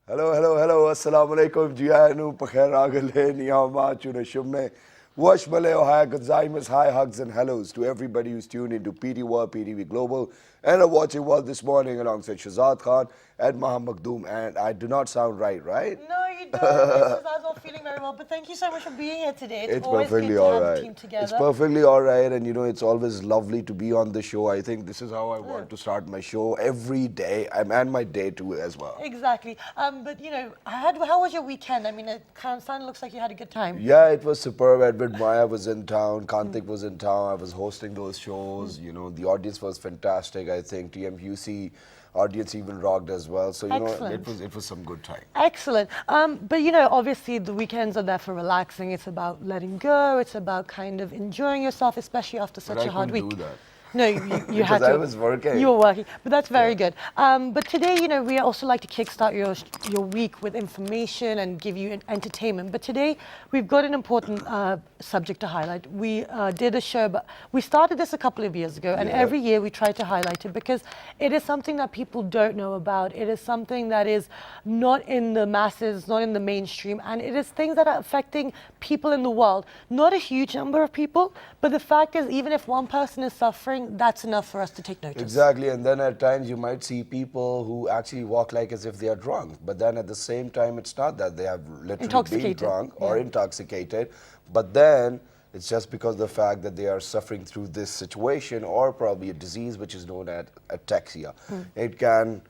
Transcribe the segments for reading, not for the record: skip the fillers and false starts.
Hello, hello, hello. Assalamu alaikum. Jianu, Pakhair Agale, Niyama, Chuna Shumme. Wash Maleo, hi, Godzaimas, hi, hugs and hellos to everybody who's tuned into PT World, PTV Global, and are watching World this morning alongside Shazad Khan and Maha Makhdoom. And I do not sound right, right? No, you don't. Shazad's not feeling very well, but thank you so much for being here today. It's always perfectly good to all have right. the team together. It's perfectly all right, and it's always lovely to be on the show. I think this is how I want to start my show every day, and my day too as well. Exactly. But how was your weekend? I mean, it kind of looks like you had a good time. Yeah, it was superb. Edward Maya was in town, Kantik was in town. I was hosting those shows. The audience was fantastic. I think TMUC audience even rocked as well. So it was some good time. Excellent. But obviously the weekends are there for relaxing. It's about letting go. It's about kind of enjoying yourself, especially after such a hard week. Do that. No, you had to. Because I was working. You were working, but that's very good. But today, we also like to kickstart your week with information and give you entertainment. But today, we've got an important subject to highlight. We did a show, but we started this a couple of years ago, and every year we try to highlight it because it is something that people don't know about. It is something that is not in the masses, not in the mainstream, and it is things that are affecting people in the world. Not a huge number of people, but the fact is, even if one person is suffering, that's enough for us to take notice. Exactly, and then at times you might see people who actually walk like as if they are drunk, but then at the same time it's not that they have literally been drunk or intoxicated, but then it's just because of the fact that they are suffering through this situation or probably a disease which is known as ataxia. It can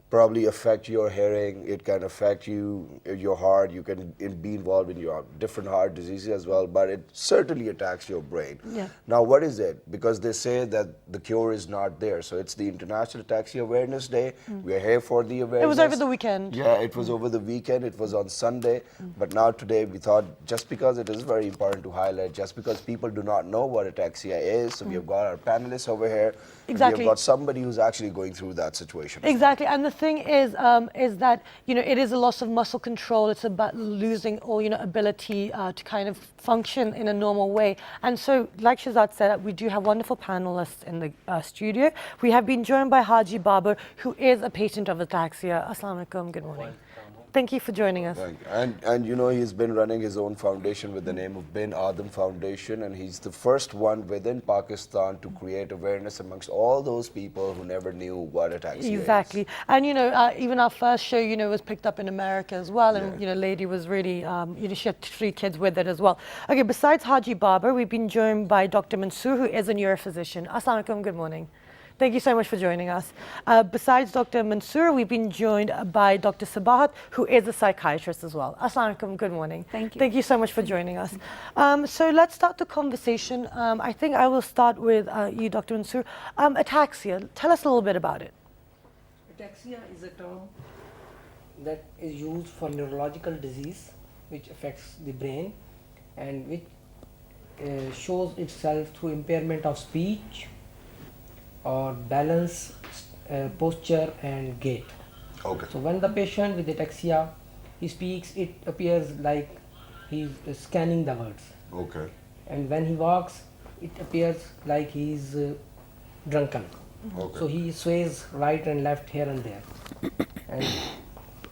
probably affect your hearing, it can affect your heart, you can be involved in your different heart diseases as well, but it certainly attacks your brain. Now what is it? Because they say that the cure is not there. So it's the International Ataxia Awareness Day. We're here for the awareness. It was over the weekend. Yeah, it was over the weekend. It was on Sunday. But now today we thought, just because it is very important to highlight, just because people do not know what ataxia is, so we have got our panelists over here. Exactly. We have got somebody who's actually going through that situation. Exactly, and the thing is that it is a loss of muscle control. It's about losing all ability to kind of function in a normal way. And so, like Shazad said, we do have wonderful panelists in the studio. We have been joined by Haji Babar, who is a patient of ataxia. Assalamu alaikum. Good morning. Thank you for joining us. And he's been running his own foundation with the name of Bin Adam Foundation, and he's the first one within Pakistan to create awareness amongst all those people who never knew what ataxia is. Exactly. And even our first show, was picked up in America as well, and lady was really, she had 3 kids with it as well. Okay, besides Haji Babar, we've been joined by Dr. Mansoor, who is a neurophysician. Assalamu alaikum, good morning. Thank you so much for joining us. Besides Dr. Mansoor, we've been joined by Dr. Sabahat, who is a psychiatrist as well. Assalamu alaikum, good morning. Thank you. Thank you so much for joining us. So let's start the conversation. I think I will start with you, Dr. Mansoor. Ataxia, tell us a little bit about it. Ataxia is a term that is used for neurological disease which affects the brain and which shows itself through impairment of speech or balance, posture and gait. Okay. So when the patient with ataxia, he speaks, it appears like he's scanning the words. Okay. And when he walks, it appears like he's drunken. Okay. So he sways right and left here and there. And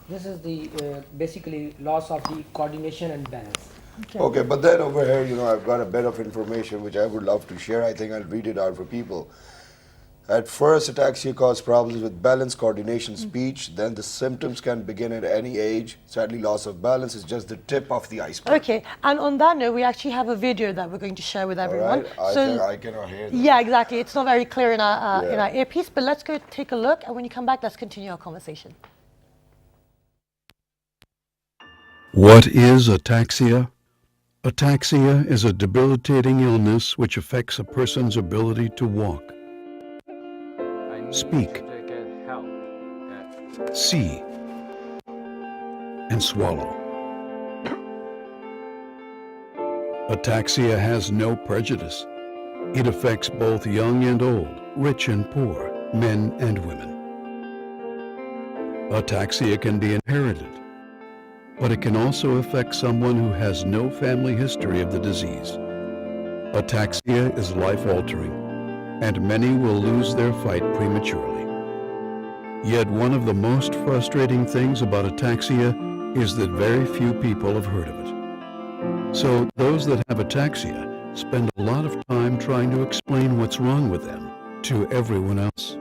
this is the basically loss of the coordination and balance. Okay, but then over here, I've got a bit of information which I would love to share. I think I'll read it out for people. At first, ataxia causes problems with balance, coordination, speech. Then the symptoms can begin at any age. Sadly, loss of balance is just the tip of the iceberg. Okay, and on that note, we actually have a video that we're going to share with everyone. All right. I cannot hear that. Yeah, exactly. It's not very clear in our earpiece, but let's go take a look, and when you come back, let's continue our conversation. What is ataxia? Ataxia is a debilitating illness which affects a person's ability to walk, speak, see, and swallow. Ataxia has no prejudice. It affects both young and old, rich and poor, men and women. Ataxia can be inherited, but it can also affect someone who has no family history of the disease. Ataxia is life-altering, and many will lose their fight prematurely. Yet one of the most frustrating things about ataxia is that very few people have heard of it. So those that have ataxia spend a lot of time trying to explain what's wrong with them to everyone else.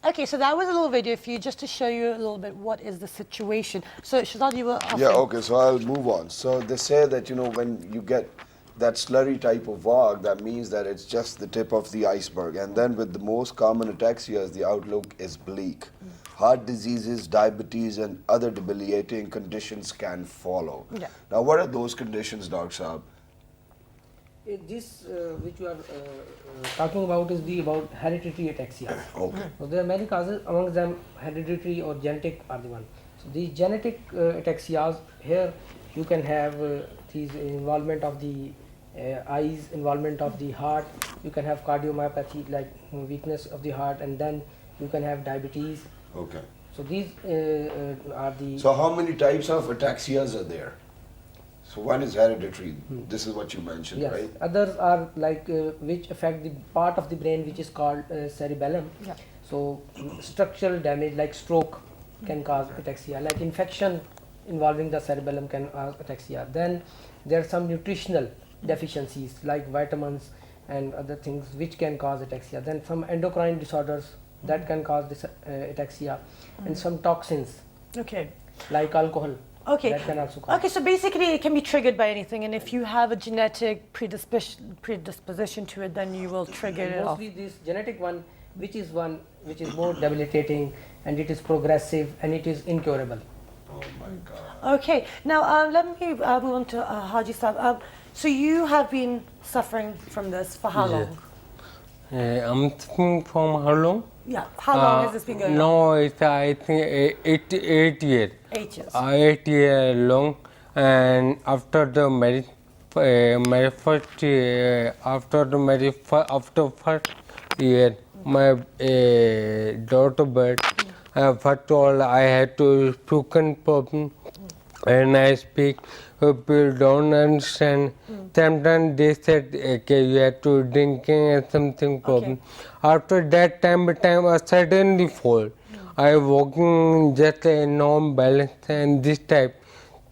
Okay, so that was a little video for you, just to show you a little bit what is the situation. So Shazad, you were offering. Yeah, okay, so I'll move on. So they say that, you know, when you get that slurry type of walk, that means that it's just the tip of the iceberg. And then with the most common ataxias, the outlook is bleak. Heart diseases, diabetes, and other debilitating conditions can follow. Yeah. Now, what are those conditions, Dr. Saab? This which you are talking about is about hereditary ataxia. Okay. So there are many causes, amongst them hereditary or genetic are the one. So these genetic ataxias, here you can have these involvement of the eyes, involvement of the heart, you can have cardiomyopathy like weakness of the heart, and then you can have diabetes. Okay. So these are the... So how many types of ataxias are there? So one is hereditary, this is what you mentioned, yes. right? Others are like which affect the part of the brain which is called cerebellum. Yeah. So structural damage like stroke can cause ataxia, like infection involving the cerebellum can cause ataxia. Then there are some nutritional deficiencies like vitamins and other things which can cause ataxia. Then some endocrine disorders that can cause this ataxia, and some toxins Okay. like alcohol. Okay. That can also cause. Okay, so basically it can be triggered by anything, and if you have a genetic predisposition to it, then you will trigger it off. Mostly this genetic one which is more debilitating, and it is progressive and it is incurable. Oh my God. Okay, now let me move on to Haji Saab. So you have been suffering from this for how long? I'm thinking from how long? Yeah, how long has this been going on? No, it's I think 8 years. 8 years. 8 years long, and after the marriage, my first year, after first year, my daughter birth. First of all, I had to spoken problem, and I speak. People don't understand. Sometimes they said, okay, you have to drinking and something problem. After that time I suddenly fall. I walking just a normal balance and this type.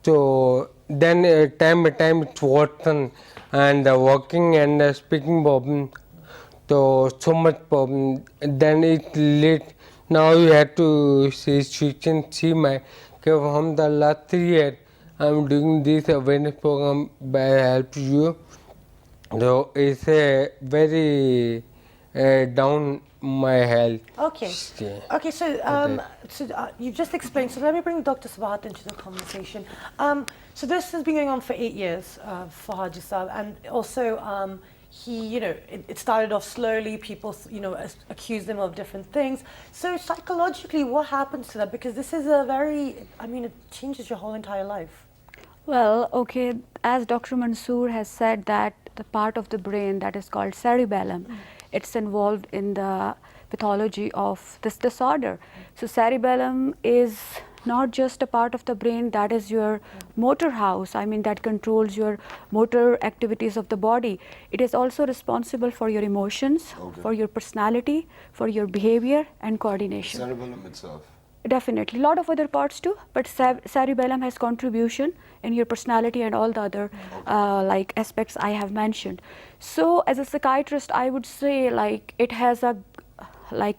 So then time by time it's worsen, and the walking and the speaking problem. So much problem. Then it late. Now you have to see my. From the last 3 years, I'm doing this awareness program by help you. So it's a very down my health. Okay. Yeah. Okay, so you've just explained. So let me bring Dr. Sabat into the conversation. So this has been going on for 8 years for Haji Saab, and also he, you know, it started off slowly. People, you know, accused him of different things. So psychologically, what happens to that? Because this is a very, I mean, it changes your whole entire life. Well, okay, as Dr. Mansoor has said, that the part of the brain that is called cerebellum, it's involved in the pathology of this disorder. So cerebellum is not just a part of the brain that is your motor house, I mean that controls your motor activities of the body. It is also responsible for your emotions, for your personality, for your behavior and coordination. Cerebellum itself. Definitely, a lot of other parts too, but cerebellum has contribution in your personality and all the other like aspects I have mentioned. So as a psychiatrist, I would say like it has a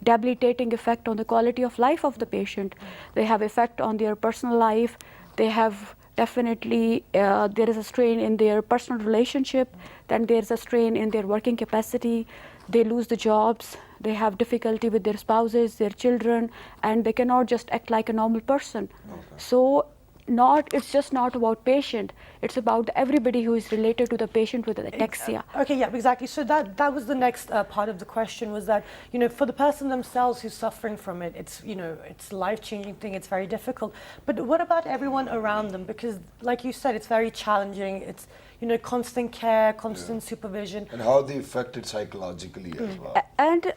debilitating effect on the quality of life of the patient. They have effect on their personal life. They have definitely, there is a strain in their personal relationship, then there is a strain in their working capacity. They lose the jobs, they have difficulty with their spouses, their children, and they cannot just act like a normal person. So it's just not about patient, it's about everybody who is related to the patient with ataxia. Okay, yeah, exactly. So that was the next part of the question, was that, you know, for the person themselves who's suffering from it, it's, you know, it's a life-changing thing, it's very difficult. But what about everyone around them? Because like you said, it's very challenging. It's, you know, constant care, constant supervision. And how they affect it psychologically as well. And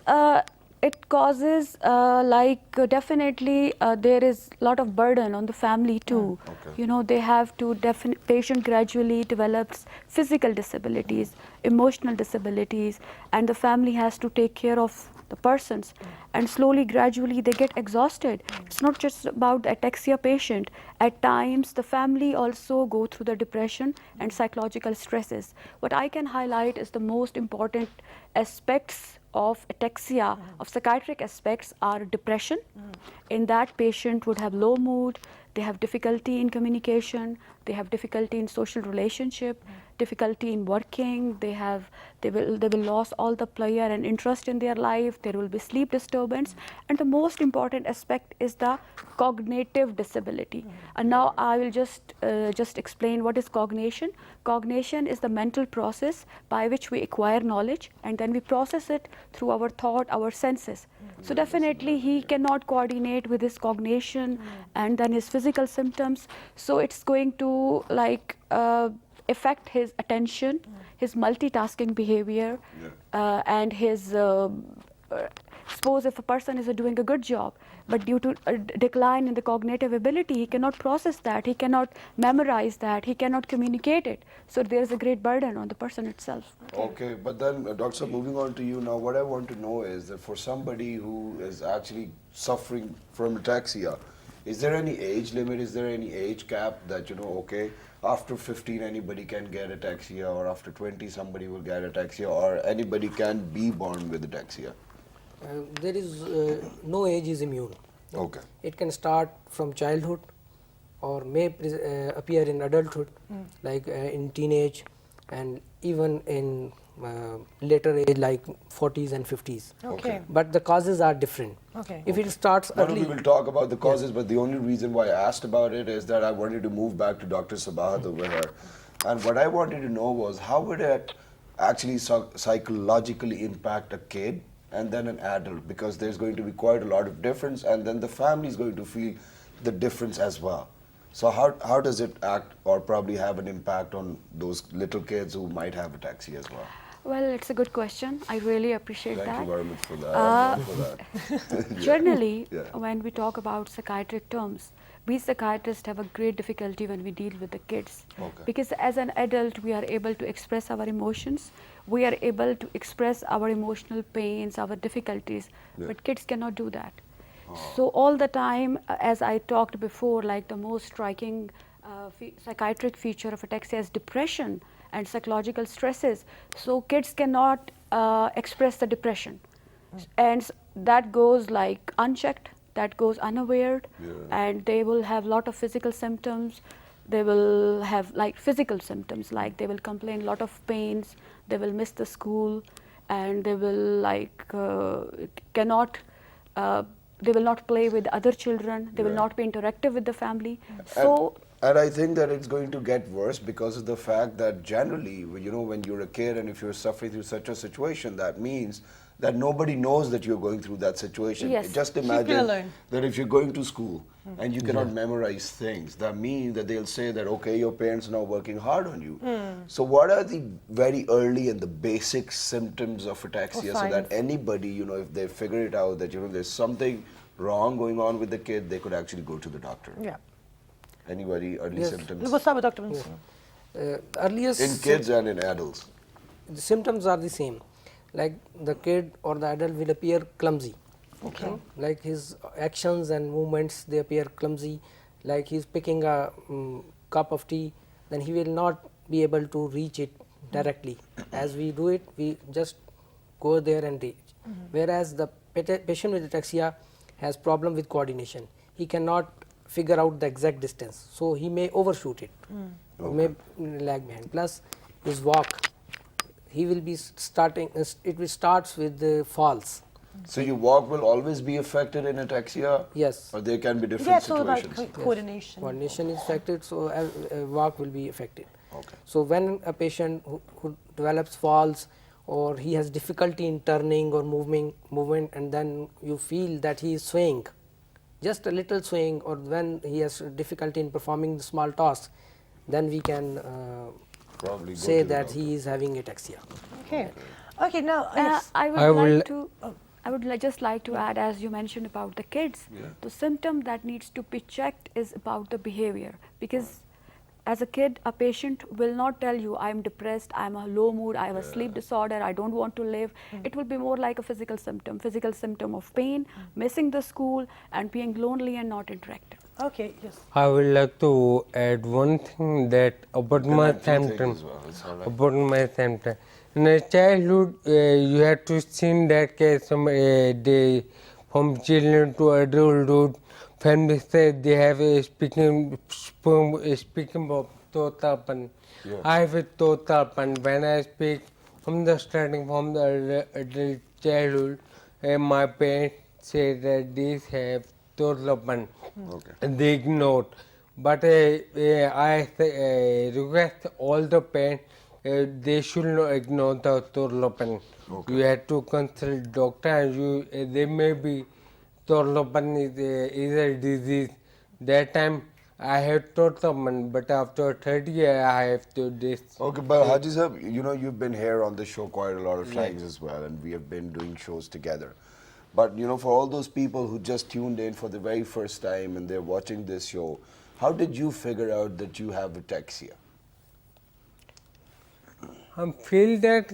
it causes definitely there is a lot of burden on the family too. You know, they have to patient gradually develops physical disabilities, emotional disabilities, and the family has to take care of the persons, and slowly, gradually they get exhausted. It's not just about the ataxia patient. At times the family also go through the depression and psychological stresses. What I can highlight is the most important aspects of ataxia, of psychiatric aspects, are depression. In that, patient would have low mood, they have difficulty in communication, they have difficulty in social relationship, difficulty in working, they will lose all the pleasure and interest in their life, there will be sleep disturbance, and the most important aspect is the cognitive disability. And now I will just explain what is cognition. Cognition is the mental process by which we acquire knowledge and then we process it through our thought, our senses. So definitely he cannot coordinate with his cognition and then his physical symptoms. So it's going to affect his attention, his multitasking behavior, and his suppose if a person is doing a good job, but due to a decline in the cognitive ability, he cannot process that, he cannot memorize that, he cannot communicate it. So there is a great burden on the person itself. Okay, but then Dr. Saab, moving on to you now, what I want to know is that for somebody who is actually suffering from ataxia, is there any age limit, is there any age cap that, okay, after 15 anybody can get ataxia, or after 20 somebody will get ataxia, or anybody can be born with ataxia? There is no age is immune. Okay. It can start from childhood or may appear in adulthood, like in teenage, and even in later age like 40s and 50s. Okay. But the causes are different. Okay. If it starts Not early, only we'll talk about the causes, but the only reason why I asked about it is that I wanted to move back to Dr. Sabahat over here. And what I wanted to know was, how would it actually psychologically impact a kid and then an adult? Because there's going to be quite a lot of difference, and then the family is going to feel the difference as well. So how does it act or probably have an impact on those little kids who might have ataxia as well? Well, it's a good question. I really appreciate that. Thank you very much for that. Generally, Yeah. when we talk about psychiatric terms, we psychiatrists have a great difficulty when we deal with the kids. Okay. Because as an adult, we are able to express our emotions, we are able to express our emotional pains, our difficulties, but kids cannot do that. So all the time, as I talked before, like the most striking psychiatric feature of ataxia is depression and psychological stresses. So kids cannot express the depression, and that goes like unchecked, that goes unaware, and they will have a lot of physical symptoms. They will have like physical symptoms, like they will complain a lot of pains, they will miss the school, and they will like they will not play with other children, they will not be interactive with the family. So and I think that it's going to get worse because of the fact that generally, when you're a kid and if you're suffering through such a situation, that means that nobody knows that you're going through that situation. Yes. Just You're imagine alone. that if you're going to school and you cannot memorize things, that means that they'll say that, okay, your parents are now working hard on you. So what are the very early and the basic symptoms of ataxia, so that anybody, if they figure it out that, there's something wrong going on with the kid, they could actually go to the doctor? Yeah. Anybody, early symptoms? We'll start with Dr. Mansoor. earliest In kids and in adults? the symptoms are the same. Like the kid or the adult will appear clumsy. Okay. Like his actions and movements, they appear clumsy. Like he's picking a cup of tea, then he will not be able to reach it directly. As we do it, we just go there and reach. Whereas the patient with ataxia has problem with coordination. He cannot figure out the exact distance, so he may overshoot it, or may lag behind. Plus his walk, he will be starting, it will starts with the falls. So your walk will always be affected in ataxia? Yes. Or there can be different Yeah, so like situations? coordination. Coordination is affected, so walk will be affected. Okay. So when a patient who develops falls, or he has difficulty in turning or movement, and then you feel that he is swaying, just a little swaying, or when he has difficulty in performing the small tasks, then we can Probably go say to the that doctor. he is having ataxia. Okay. Okay, now, yes. I would just like to add, as you mentioned about the kids, the symptom that needs to be checked is about the behavior, because as a kid, a patient will not tell you, I'm depressed, I'm a low mood, I have a sleep disorder, I don't want to live. It will be more like a physical symptom of pain, missing the school, and being lonely and not interactive. Okay, yes. I would like to add one thing that about You can my add two things symptom. as well, it's all right. About my symptom. In a childhood, you have to see that case they, from children to adulthood, families say they have a speaking of totapan. Yeah. I have a totapan. When I speak from the starting, from the adult childhood, my parents say that these have totapan. Okay. They ignored. But I request all the parents, they should not ignore the Torlopan. Okay. You have to consult doctor and they may be Torlopan is a disease. That time I had Torlopan, but after 30 years I have to this. Okay, but Haji Sahab, you know, you've been here on the show quite a lot of times as well, and we have been doing shows together. But, you know, for all those people who just tuned in for the very first time and they're watching this show, how did you figure out that you have ataxia? I feel that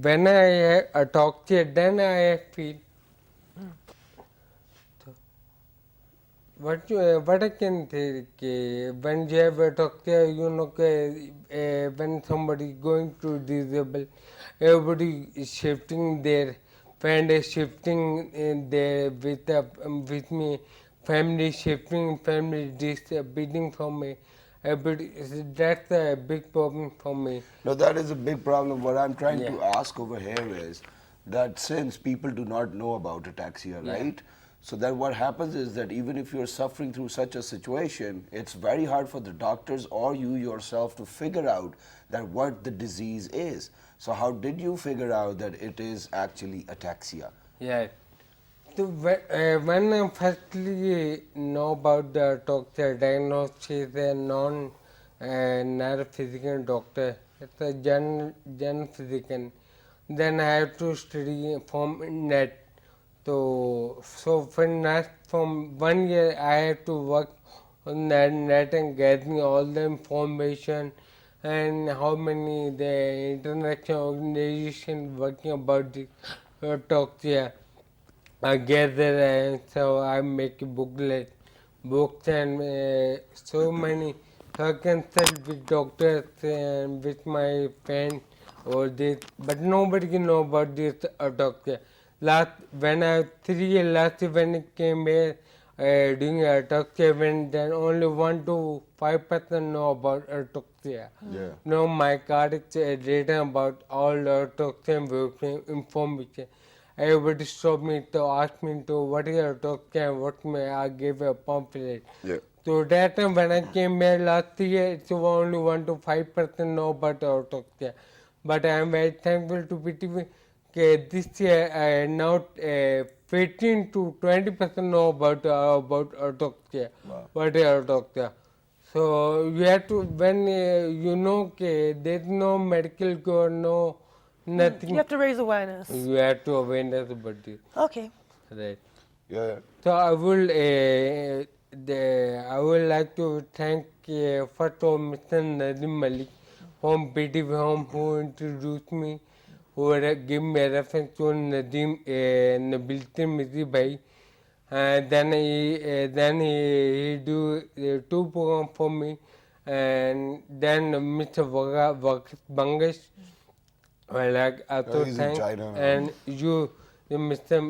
when I talk to you, then I feel. What I can say, when you have a doctor, you know, when somebody going to disabled, everybody is shifting their friend is shifting in there with me, family shifting, family beating from me. That's a big problem for me. No, that is a big problem. What I'm trying to ask over here is that since people do not know about ataxia, right? So that what happens is that even if you're suffering through such a situation, it's very hard for the doctors or you yourself to figure out that what the disease is. So how did you figure out that it is actually ataxia? Yeah. So when I firstly know about the doctor diagnosis, a non-neurophysical doctor, it's a general physician. Then I have to study from net. So from 1 year I have to work on that net and getting all the information and how many the international organization working about this ataxia. I gather and so I make a books and so many. So I consult with doctors and with my friends or this, but nobody can know about this doctor. Last when I 3 years last year when I came here doing a doctor event, then only 1 to 5% know about ataxia. Yeah. No, my card is written about all the ataxia information. Everybody stopped me to ask me to what is ataxia and what may I give a pamphlet. Yeah. So that time when I came here last year, it's only 1 to 5% know about ataxia. But I am very thankful to PTV. This year now 15 to 20% know about ataxia. Wow. What is ataxia? So you have to when you know there's no medical cure, no nothing. You have to raise awareness. You have to awareness about it. Okay. Right. Yeah. So I will like to thank first of all Mr. Nadim Malik from PTV Home who introduced me, who gave me a reference to Nadim Nabiltin Mizzi Bhai. Then he do 2 programs for me, and then Mr. Bangesh. Well, I also he's in thank China. and you, Mr.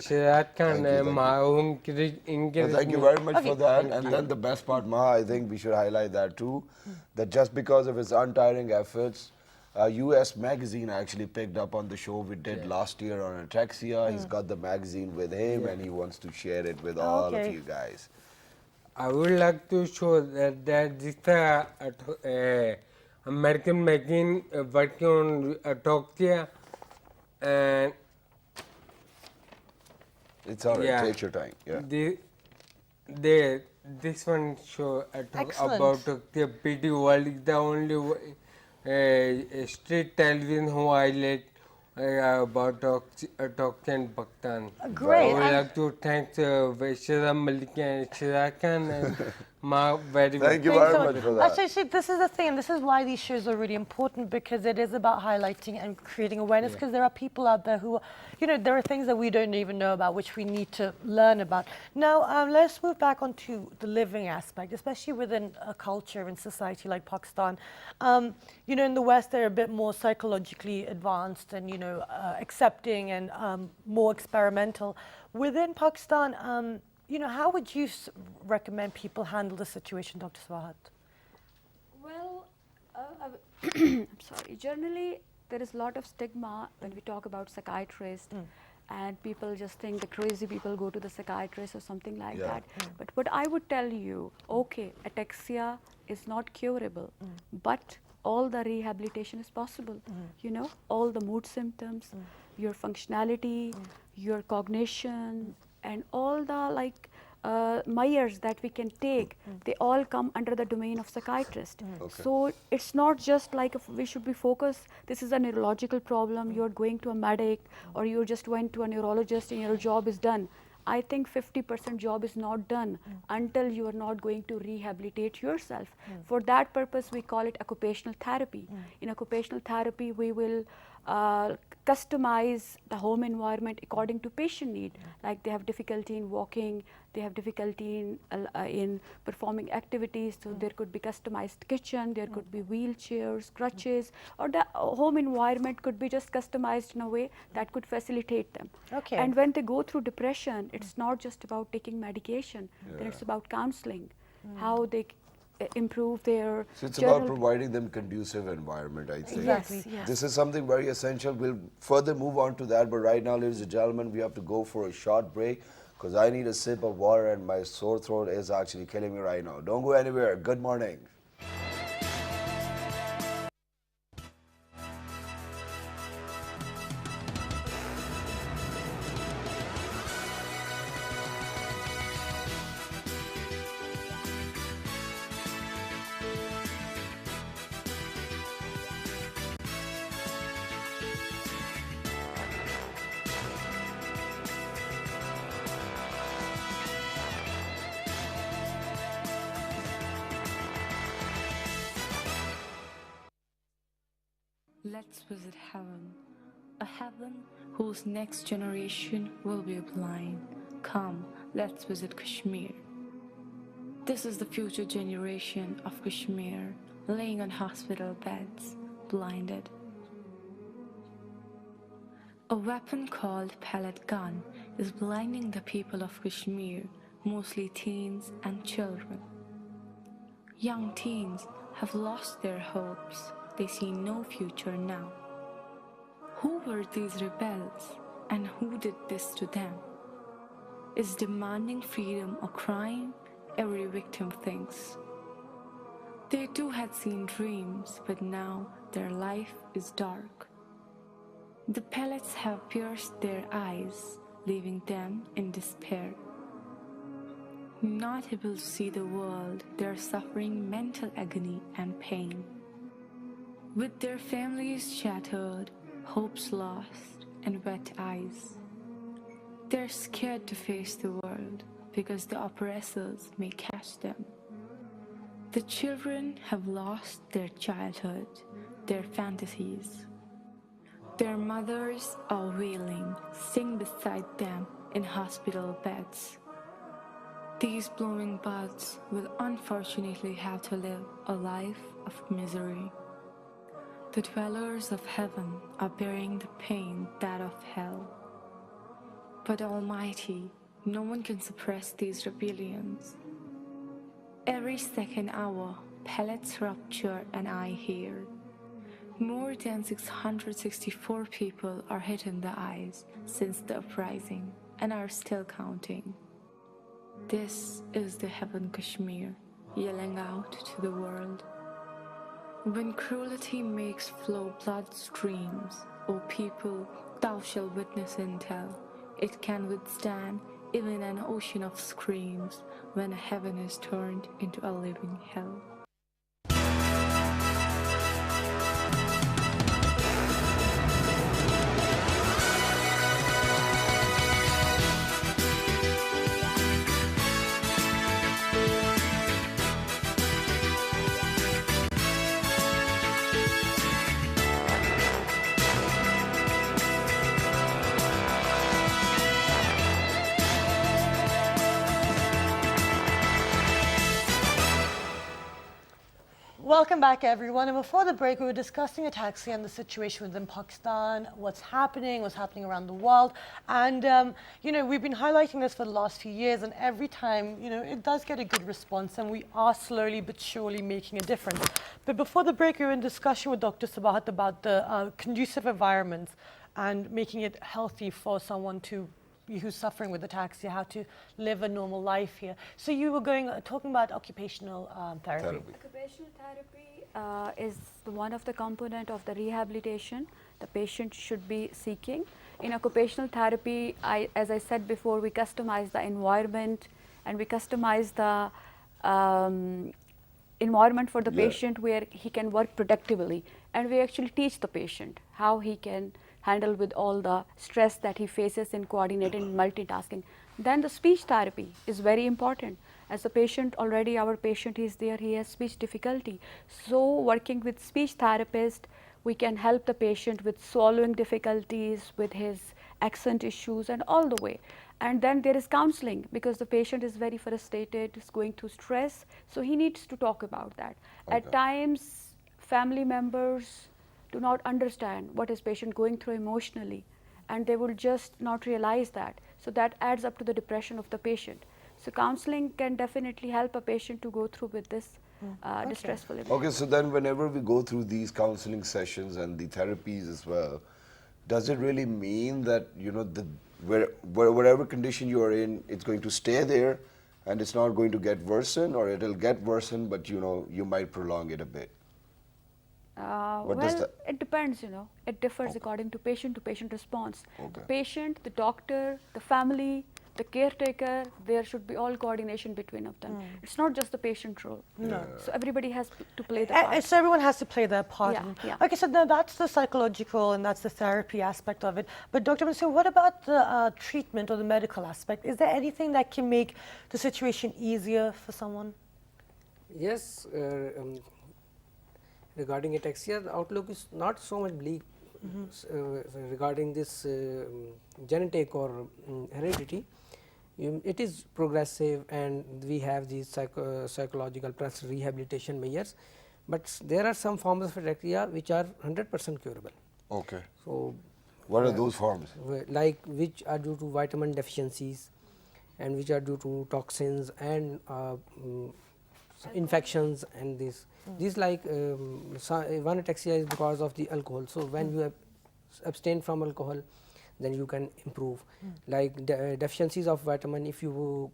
Shiraz Khan, who encouraged Thank you me. very much for that. And then the best part, Ma, I think we should highlight that too, that just because of his untiring efforts, US magazine actually picked up on the show we did last year on ataxia. He's got the magazine with him and he wants to share it with all of you guys. I would like to show that this American magazine working on ataxia, and It's all right. Take your time. Yeah. This one show Excellent. about the PT World is the only street television who highlight about talking in Pakistan. Great. I would like to thank Shira Malik and Shira Khan and Ma very much. Thank you Thanks very so much for that. Actually, see, this is the thing, and this is why these shows are really important, because it is about highlighting and creating awareness, because there are people out there who, there are things that we don't even know about, which we need to learn about. Now, let's move back onto the living aspect, especially within a culture and society like Pakistan. In the West, they're a bit more psychologically advanced and, accepting and more experimental. Within Pakistan, how would you recommend people handle the situation, Dr. Swahat? Well, I'm sorry. Generally, there is a lot of stigma when we talk about psychiatrists, and people just think the crazy people go to the psychiatrist or something like that. But what I would tell you, okay, ataxia is not curable, but all the rehabilitation is possible. All the mood symptoms, your functionality, your cognition, and all the measures that we can take, they all come under the domain of psychiatrist. Okay. So it's not just like we should be focused, this is a neurological problem, you're going to a medic or you just went to a neurologist and your job is done. I think 50% job is not done until you are not going to rehabilitate yourself. For that purpose, we call it occupational therapy. In occupational therapy, we will customize the home environment according to patient need. Like they have difficulty in walking, they have difficulty in performing activities, so there could be customized kitchen, there could be wheelchairs, crutches, or the home environment could be just customized in a way that could facilitate them. Okay. And when they go through depression, it's not just about taking medication, then it's about counseling, how they improve their So it's general about providing them conducive environment, I think. Exactly. Yes. This is something very essential. We'll further move on to that, but right now, ladies and gentlemen, we have to go for a short break because I need a sip of water and my sore throat is actually killing me right now. Don't go anywhere. Good morning. Let's visit heaven, a heaven whose next generation will be blind. Come, let's visit Kashmir. This is the future generation of Kashmir, laying on hospital beds, blinded. A weapon called pellet gun is blinding the people of Kashmir, mostly teens and children. Young teens have lost their hopes. They see no future now. Who were these rebels and who did this to them? Is demanding freedom a crime? Every victim thinks. They too had seen dreams, but now their life is dark. The pellets have pierced their eyes, leaving them in despair. Not able to see the world, they are suffering mental agony and pain. With their families shattered, hopes lost, and wet eyes, they're scared to face the world because the oppressors may catch them. The children have lost their childhood, their fantasies. Their mothers are wailing, sitting beside them in hospital beds. These blooming buds will unfortunately have to live a life of misery. The dwellers of heaven are bearing the pain that of hell. But Almighty, no one can suppress these rebellions. Every second hour, pellets rupture and I hear. More than 664 people are hit in the eyes since the uprising and are still counting. This is the heaven Kashmir, yelling out to the world. When cruelty makes flow blood streams, O people, thou shalt witness and tell. It can withstand even an ocean of screams when heaven is turned into a living hell. Welcome back, everyone. And before the break, we were discussing ataxia and the situation within Pakistan, what's happening around the world. And, you know, we've been highlighting this for the last few years, and every time, you know, it does get a good response, and we are slowly but surely making a difference. But before the break, we were in discussion with Dr. Sabahat about the conducive environments and making it healthy for someone who's suffering with ataxia, how to live a normal life here. So you were talking about occupational therapy. Occupational therapy is one of the component of the rehabilitation the patient should be seeking. In occupational therapy, as I said before, we customize the environment and we customize the environment for the patient where he can work productively. And we actually teach the patient how he can handle with all the stress that he faces in coordinating and multitasking. Then the speech therapy is very important. As a patient, already our patient is there, he has speech difficulty. So working with speech therapist, we can help the patient with swallowing difficulties, with his accent issues and all the way. And then there is counseling because the patient is very frustrated, is going through stress, so he needs to talk about that. At times, family members do not understand what is patient going through emotionally, and they will just not realize that. So that adds up to the depression of the patient. So counseling can definitely help a patient to go through with this distressful event. Okay, so then whenever we go through these counseling sessions and the therapies as well, does it really mean that, you know, whatever condition you are in, it's going to stay there and it's not going to get worsen, or it'll get worsen, but, you know, you might prolong it a bit? Well, it depends, you know. It differs according to patient response. The patient, the doctor, the family, the caretaker, there should be all coordination between of them. It's not just the patient role. No. So everybody has to play their part. So everyone has to play their part. Yeah. Okay, so now that's the psychological and that's the therapy aspect of it. But Dr. Mansoor, what about the treatment or the medical aspect? Is there anything that can make the situation easier for someone? Yes, regarding ataxia, the outlook is not so much bleak regarding this genetic or heredity. It is progressive, and we have these psychological plus rehabilitation measures, but there are some forms of ataxia which are 100% curable. Okay. So, what are those forms? Like which are due to vitamin deficiencies, and which are due to toxins and infections, and these like one ataxia is because of the alcohol. So when you abstain from alcohol, then you can improve. Like deficiencies of vitamin, if you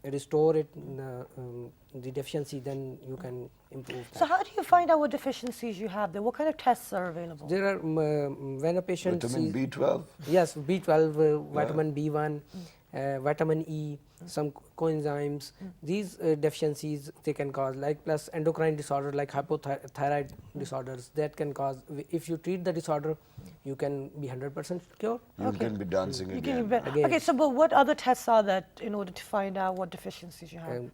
restore it the deficiency, then you can improve that. So how do you find out what deficiencies you have there? What kind of tests are available? There are when a patient Vitamin B12? Yes, B12, vitamin B1, vitamin E, some coenzymes. These deficiencies they can cause, like plus endocrine disorder like hypothyroid disorders that can cause. If you treat the disorder, you can be 100% cured. You can be dancing You again. can okay, so but what other tests are that in order to find out what deficiencies you have?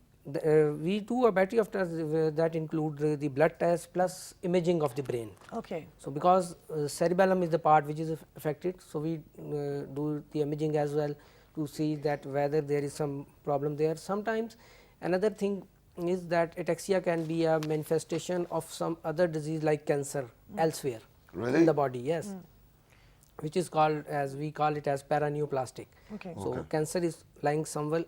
We do a battery of tests that include the blood test plus imaging of the brain. Okay. So because cerebellum is the part which is affected, so we do the imaging as well to see that whether there is some problem there. Sometimes another thing is that ataxia can be a manifestation of some other disease like cancer elsewhere in the body, yes, which is called, as we call it, as paraneoplastic. Okay. So cancer is lying somewhere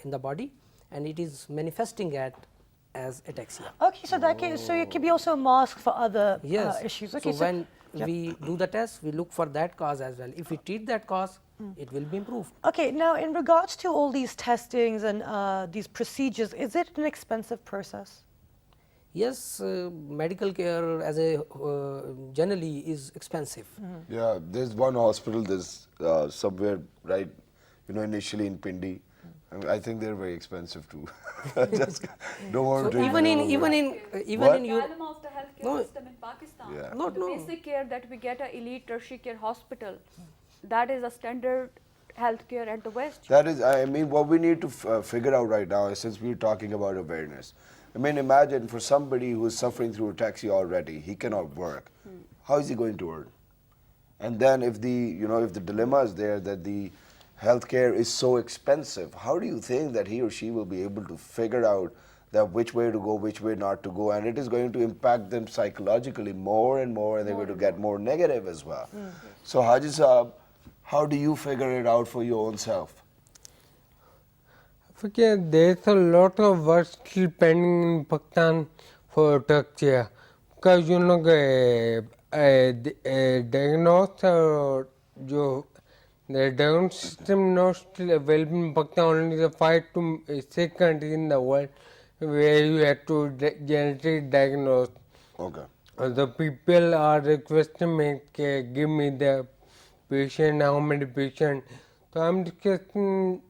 in the body, and it is manifesting as ataxia. Okay, so that can, so it can be also a mask for other issues. Okay, so when we do the test, we look for that cause as well. If we treat that cause, it will be improved. Okay, now in regards to all these testings and these procedures, is it an expensive process? Yes, medical care as a generally is expensive. Yeah, there's one hospital, there's somewhere, right, you know, initially in Pindi. I think they're very expensive too. Just don't want to. Even in your of the healthcare system in Pakistan. Yeah. The basic care that we get at elite tertiary care hospital, that is a standard healthcare at the West. That is, I mean, what we need to figure out right now is, since we're talking about awareness. I mean, imagine for somebody who is suffering through ataxia already, he cannot work. How is he going to earn? And then if the, you know, if the dilemma is there that the healthcare is so expensive, how do you think that he or she will be able to figure out that which way to go, which way not to go, and it is going to impact them psychologically more and more, and they're going to get more negative as well. So Haji Saab, how do you figure it out for your own self? Okay, there's a lot of work still pending in Pakistan for ataxia because the diagnosis system not still available in Pakistan. Only the 5 to 6 countries in the world where you have to genetically diagnose. Okay. The people are requesting me, give me the patient, how many patients. So I'm discussing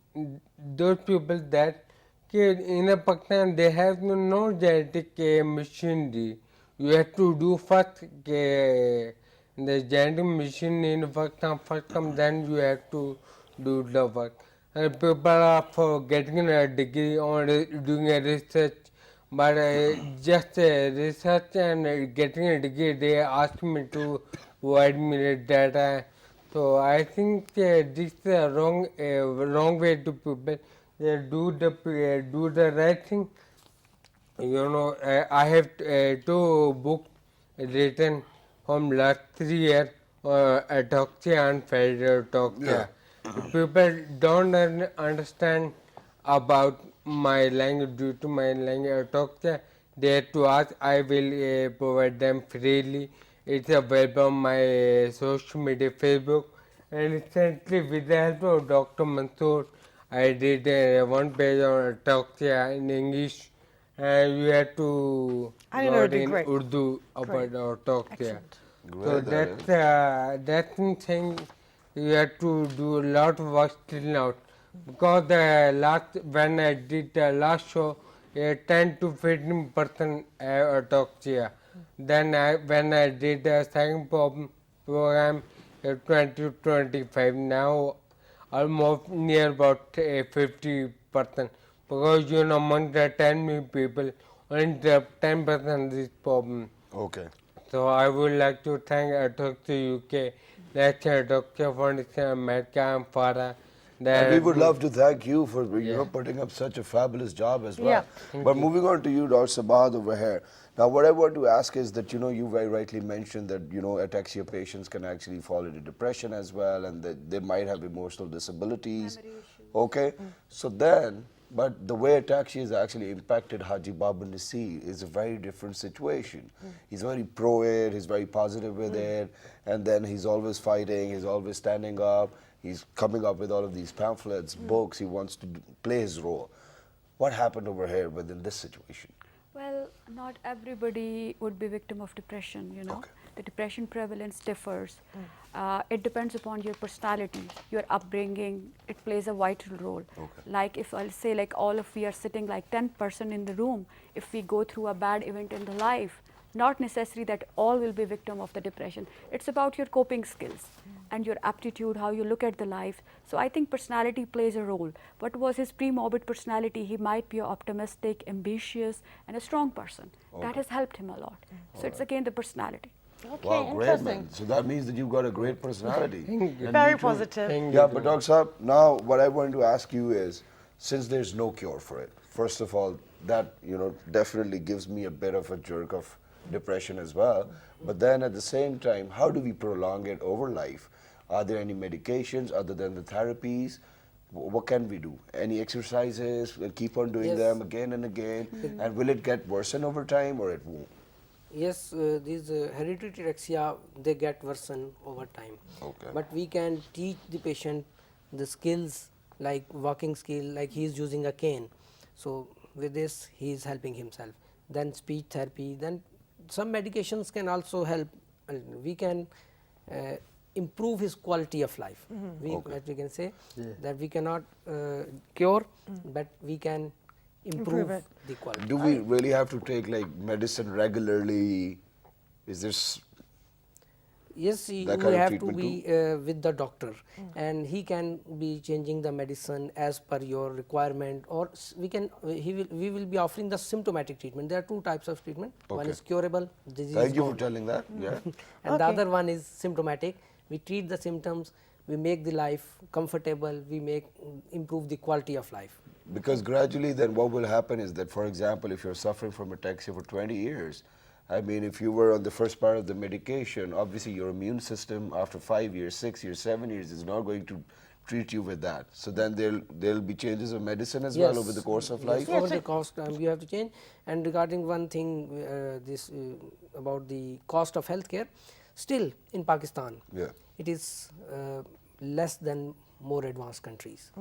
those people that in the Pakistan they have no genetic machinery. You have to do first the genetic machine in Pakistan first come, then you have to do the work. And people are for getting a degree or doing a research, but just research and getting a degree, they ask me to provide me the data. So I think this is a wrong way to people. They do the right thing. I have 2 books written from last 3 years, Ataxia and Ataxia. People don't understand about my language due to my language Ataxia. They have to ask, I will provide them freely. It's available on my social media, Facebook. And recently, with the help of Dr. Mansoor, I did 1 page on Ataxia in English, and you have to And in write Urdu, in great. Urdu about Ataxia. Excellent. So that's thing you have to do a lot of work still now, because when I did the last show, 10 to 15% ataxia. Then when I did the second program, 20 to 25. Now almost near about 50%, because among the 10 million people, only 10% this problem. Okay. So I would like to thank Ataxia UK, National Ataxia Foundation, America, and Farah. And we would love to thank you for putting up such a fabulous job as well. Yeah. But moving on to you, Dr. Sabad over here. Now, what I want to ask is that you very rightly mentioned that ataxia patients can actually fall into depression as well, and that they might have emotional disabilities. Okay, so then, but the way ataxia is actually impacted Haji Baba Nasir is a very different situation. He's very pro it, he's very positive with it, and then he's always fighting, he's always standing up, he's coming up with all of these pamphlets, books, he wants to play his role. What happened over here within this situation? Well, not everybody would be victim of depression, Okay. The depression prevalence differs. It depends upon your personality, your upbringing. It plays a vital role. Okay. Like if I'll say like all of we are sitting like 10% in the room, if we go through a bad event in the life, not necessary that all will be victim of the depression. It's about your coping skills and your aptitude, how you look at the life. So I think personality plays a role. What was his pre-morbid personality? He might be optimistic, ambitious, and a strong person. That has helped him a lot. So it's again the personality. Okay, Wow, great, interesting. man. So that means that you've got a great personality. Very positive. Yeah, but Dr. Saab, now what I want to ask you is, since there's no cure for it, first of all, that definitely gives me a bit of a jerk of depression as well. But then at the same time, how do we prolong it over life? Are there any medications other than the therapies? What can we do? Any exercises? We'll keep on doing Yes. them again and again. And will it get worsen over time or it won't? Yes, these hereditary ataxia, they get worsen over time. Okay. But we can teach the patient the skills like walking skill, like he is using a cane. So with this, he is helping himself. Then speech therapy, then some medications can also help. We can improve his quality of life. That we can say that we cannot cure, but we can improve it. the quality. Do we really have to take like medicine regularly? Is this Yes, you that kind of have to treatment be with the doctor, and he can be changing the medicine as per your requirement, or we will be offering the symptomatic treatment. There are 2 types of treatment. One Okay. is curable, disease Thank you for gone. telling that. Yeah. And the Okay. other one is symptomatic. We treat the symptoms, we make the life comfortable, we improve the quality of life. Because gradually then what will happen is that, for example, if you're suffering from ataxia for 20 years, I mean, if you were on the first part of the medication, obviously your immune system after 5 years, 6 years, 7 years is not going to treat you with that. So then there'll be changes of medicine as well over the course of life. Over the cost, you have to change. And regarding one thing, about the cost of healthcare, still in Pakistan, it is less than more advanced countries.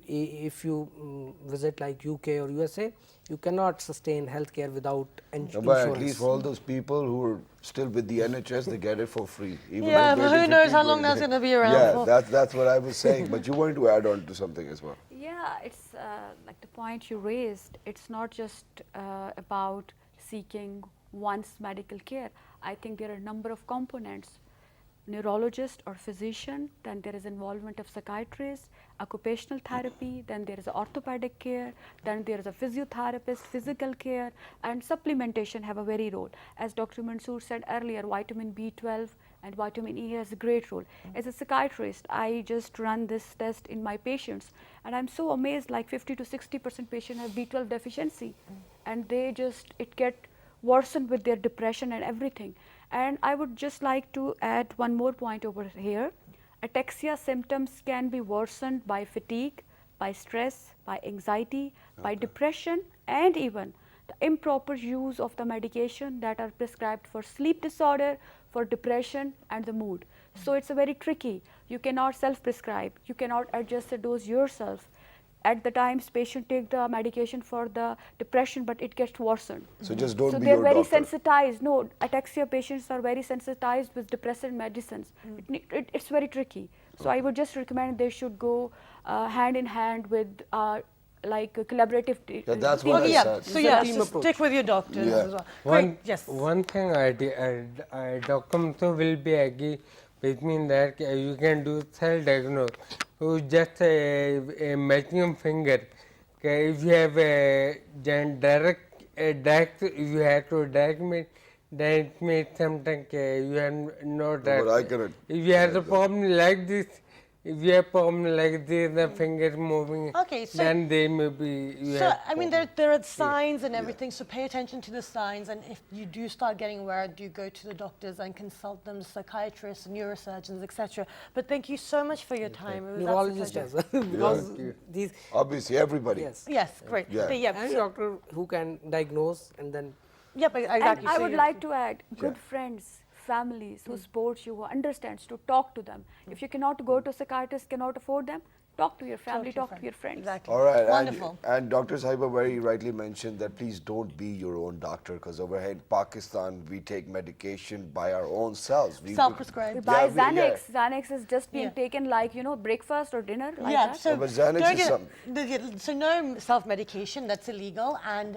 If you visit like UK or USA, you cannot sustain healthcare without insurance. But at least for all those people who are still with the NHS, they get it for free. Even Yeah, if but they're who knows how different long people, that's going to be around for. Yeah, that's what I was saying. But you wanted to add on to something as well. Yeah, it's like the point you raised. It's not just about seeking one's medical care. I think there are a number of components. Neurologist or physician, then there is involvement of psychiatrist, occupational therapy, then there is orthopedic care, then there is a physiotherapist, physical care, and supplementation have a very role. As Dr. Mansoor said earlier, vitamin B12 and vitamin E has a great role. As a psychiatrist, I just run this test in my patients, and I'm so amazed, like 50 to 60% patients have B12 deficiency, and they just, it get worsened with their depression and everything. And I would just like to add one more point over here. Ataxia symptoms can be worsened by fatigue, by stress, by anxiety, by depression, and even the improper use of the medication that are prescribed for sleep disorder, for depression, and the mood. So it's a very tricky. You cannot self-prescribe. You cannot adjust the dose yourself. At the times, patient take the medication for the depression, but it gets worsened. So just don't so be they're your very doctor. sensitized. No, ataxia patients are very sensitized with depressant medicines. It's very tricky. So I would just recommend they should go hand in hand with like a collaborative. Yeah, that's what I said. So yeah, so stick with your doctors as well. Great. Yes. One thing Dr. Mansoor will be agree with me that you can do self-diagnose. You just a matching finger. Okay, if you have a direct, you have to diagnose. Then it means sometimes you have no direct. But I cannot. If you have a problem like this, if you have a problem like this, the finger moving, Okay, so- then they may be. So, I mean, there are signs and everything, so pay attention to the signs, and if you do start getting aware, do go to the doctors and consult them, psychiatrists, neurosurgeons, etc. But thank you so much for your time. It was Neurologist as absolute well, because these, Obviously, everybody. yes, pleasure. Yes, great. Yeah. But yeah, and doctor who can diagnose and then but exactly. And I so would you- like to add, good friends, families who support you, who understands, to talk to them. If you cannot go to a psychiatrist, cannot afford them, talk to your family, talk to your friends. Exactly. All right. Wonderful. And Dr. Sahiba very rightly mentioned that please don't be your own doctor, because over here in Pakistan, we take medication by our own selves. We Self-prescribed. We buy Yeah, Xanax. Xanax is just being Yeah. taken like, breakfast or dinner, like Yeah, that. so but Xanax don't is get- some- so no self-medication, that's illegal, and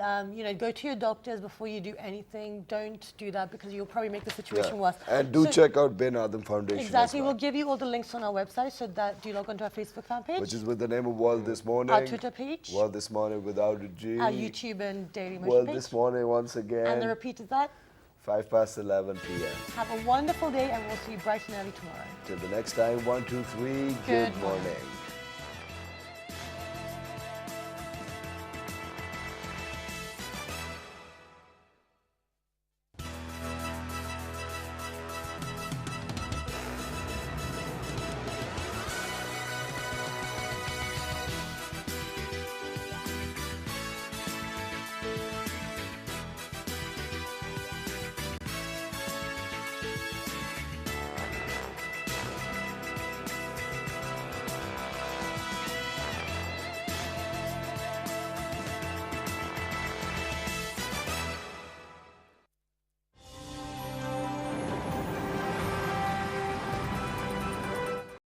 go to your doctors before you do anything. Don't do that because you'll probably make the situation worse. And do So- check out Bin Adam Foundation. as Exactly, well, we'll give you all the links on our website, so that do log onto our Facebook fan page, which is with the name of World This Morning. our Twitter page, World This Morning without a G. our YouTube and Daily Motion World page, This Morning once again. and the repeat is that. 11 p.m. Have a wonderful day, and we'll see you bright and early tomorrow. Till the next time, 1, 2, 3. Good Good morning.